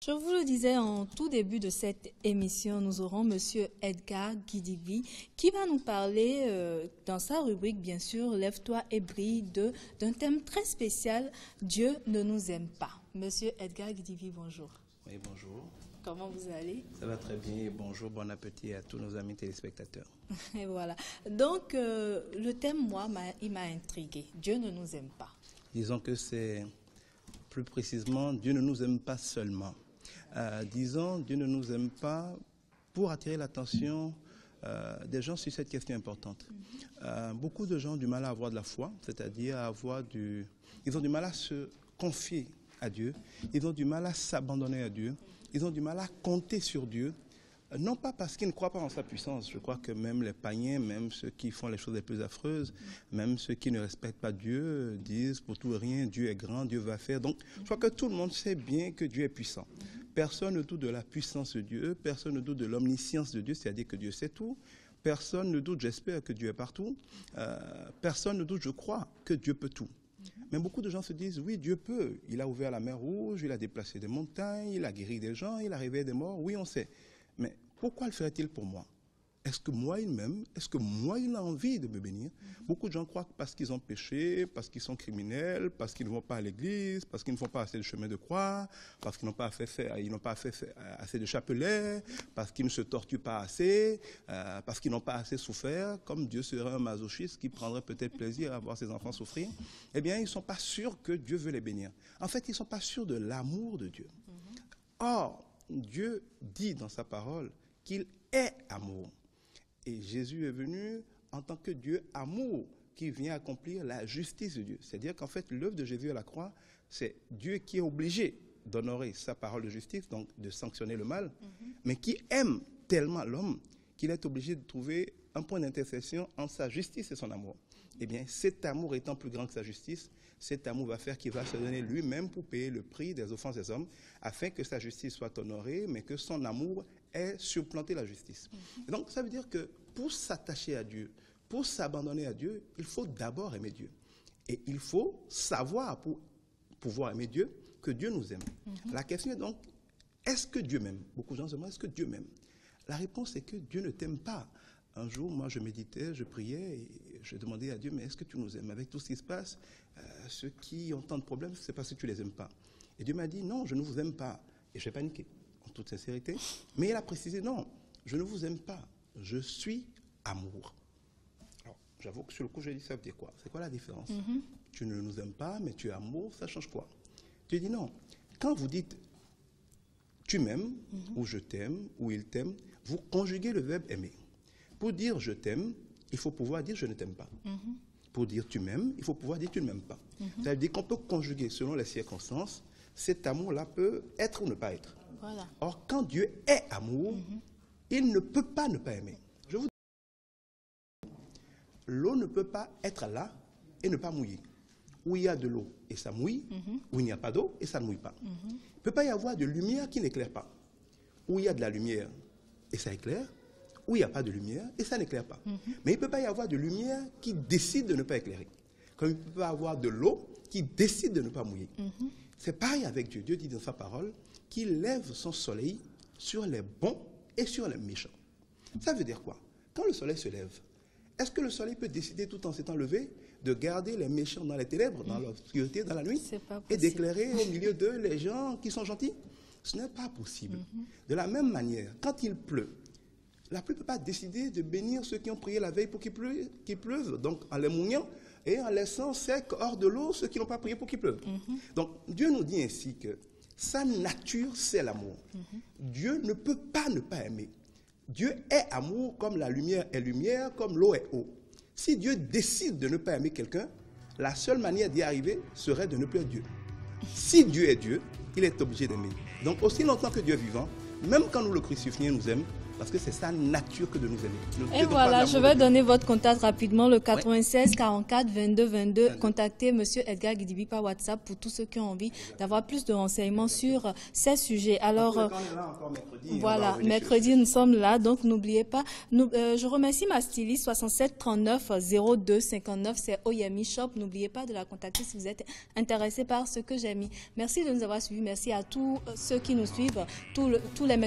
Je vous le disais en tout début de cette émission, nous aurons Monsieur Edgar Guidivi qui va nous parler dans sa rubrique, bien sûr, Lève-toi et brille, d'un thème très spécial, Dieu ne nous aime pas. Monsieur Edgar Guidivi, bonjour. Oui, bonjour. Comment vous allez? Ça va très bien. Bonjour, bon appétit à tous nos amis téléspectateurs. Et voilà. Donc, le thème, moi, il m'a intrigué. Dieu ne nous aime pas. Disons que c'est, plus précisément, Dieu ne nous aime pas seulement. Disons, Dieu ne nous aime pas pour attirer l'attention des gens sur cette question importante. Beaucoup de gens ont du mal à avoir de la foi, c'est-à-dire ils ont du mal à se confier à Dieu, ils ont du mal à s'abandonner à Dieu, ils ont du mal à compter sur Dieu, non pas parce qu'ils ne croient pas en sa puissance. Je crois que même les païens, même ceux qui font les choses les plus affreuses, même ceux qui ne respectent pas Dieu, disent pour tout et rien, Dieu est grand, Dieu va faire. Donc, je crois que tout le monde sait bien que Dieu est puissant. Personne ne doute de la puissance de Dieu, personne ne doute de l'omniscience de Dieu, c'est-à-dire que Dieu sait tout. Personne ne doute, j'espère, que Dieu est partout. Personne ne doute, je crois, que Dieu peut tout. Mais beaucoup de gens se disent, oui, Dieu peut. Il a ouvert la mer Rouge, il a déplacé des montagnes, il a guéri des gens, il a réveillé des morts. Oui, on sait. Mais pourquoi le ferait-il pour moi? Est-ce que moi, il m'aime? Est-ce que moi, il a envie de me bénir? Beaucoup de gens croient que parce qu'ils ont péché, parce qu'ils sont criminels, parce qu'ils ne vont pas à l'église, parce qu'ils ne font pas assez de chemin de croix, parce qu'ils n'ont pas fait assez de chapelets, parce qu'ils ne se torturent pas assez, parce qu'ils n'ont pas assez souffert, comme Dieu serait un masochiste qui prendrait peut-être plaisir à voir ses enfants souffrir, eh bien, ils ne sont pas sûrs que Dieu veut les bénir. En fait, ils ne sont pas sûrs de l'amour de Dieu. Or, Dieu dit dans sa parole qu'il est amour. Et Jésus est venu en tant que Dieu amour qui vient accomplir la justice de Dieu. C'est-à-dire qu'en fait, l'œuvre de Jésus à la croix, c'est Dieu qui est obligé d'honorer sa parole de justice, donc de sanctionner le mal, mais qui aime tellement l'homme qu'il est obligé de trouver un point d'intersection entre sa justice et son amour. Eh bien, cet amour étant plus grand que sa justice, cet amour va faire qu'il va se donner lui-même pour payer le prix des offenses des hommes, afin que sa justice soit honorée, mais que son amour ait supplanté la justice. Et donc, ça veut dire que pour s'attacher à Dieu, pour s'abandonner à Dieu, il faut d'abord aimer Dieu. Et il faut savoir, pour pouvoir aimer Dieu, que Dieu nous aime. La question est donc, est-ce que Dieu m'aime? Beaucoup de gens se demandent, est-ce que Dieu m'aime? La réponse est que Dieu ne t'aime pas. Un jour, moi, je méditais, je priais et je demandais à Dieu, mais est-ce que tu nous aimes? Avec tout ce qui se passe, ceux qui ont tant de problèmes, c'est parce que tu ne les aimes pas. Et Dieu m'a dit, non, je ne vous aime pas. Et j'ai paniqué, en toute sincérité. Mais il a précisé, non, je ne vous aime pas. Je suis amour. Alors, j'avoue que sur le coup, j'ai dit, ça veut dire quoi? C'est quoi la différence? Tu ne nous aimes pas, mais tu es amour, ça change quoi? Dieu dit, non. Quand vous dites, tu m'aimes, ou je t'aime, ou il t'aime, vous conjuguez le verbe aimer. Pour dire je t'aime, il faut pouvoir dire je ne t'aime pas. Pour dire tu m'aimes, il faut pouvoir dire tu ne m'aimes pas. Ça veut dire qu'on peut conjuguer selon les circonstances. Cet amour-là peut être ou ne pas être. Voilà. Or, quand Dieu est amour, il ne peut pas ne pas aimer. Je vous dis, l'eau ne peut pas être là et ne pas mouiller. Où il y a de l'eau et ça mouille, où il n'y a pas d'eau et ça ne mouille pas. Il ne peut pas y avoir de lumière qui n'éclaire pas. Où il y a de la lumière et ça éclaire, où il n'y a pas de lumière et ça n'éclaire pas. Mais il ne peut pas y avoir de lumière qui décide de ne pas éclairer. Comme il ne peut pas y avoir de l'eau qui décide de ne pas mouiller. C'est pareil avec Dieu. Dieu dit dans sa parole qu'il lève son soleil sur les bons et sur les méchants. Ça veut dire quoi? Quand le soleil se lève, est-ce que le soleil peut décider tout en s'étant levé de garder les méchants dans les ténèbres, dans l'obscurité, dans la nuit, et d'éclairer au milieu d'eux les gens qui sont gentils? Ce n'est pas possible. De la même manière, quand il pleut, la pluie ne peut pas décider de bénir ceux qui ont prié la veille pour qu'il pleuve, donc en les mouillant et en laissant sec hors de l'eau ceux qui n'ont pas prié pour qu'il pleuve. Donc Dieu nous dit ainsi que sa nature, c'est l'amour. Dieu ne peut pas ne pas aimer. Dieu est amour comme la lumière est lumière, comme l'eau est eau. Si Dieu décide de ne pas aimer quelqu'un, la seule manière d'y arriver serait de ne plus être Dieu. Si Dieu est Dieu, il est obligé d'aimer. Donc aussi longtemps que Dieu est vivant, même quand nous le crucifions, nous aime, parce que c'est sa nature que de nous aimer. Et voilà, je vais donner votre contact rapidement, le 96 44 22 22. Contactez M. Edgar Guidibi par WhatsApp pour tous ceux qui ont envie d'avoir plus de renseignements sur ces sujets. Alors, voilà, mercredi, nous sommes là, donc n'oubliez pas. Je remercie ma styliste 67 39 02 59, c'est Oyami Shop. N'oubliez pas de la contacter si vous êtes intéressé par ce que j'ai mis. Merci de nous avoir suivis. Merci à tous ceux qui nous suivent tous les mercredis.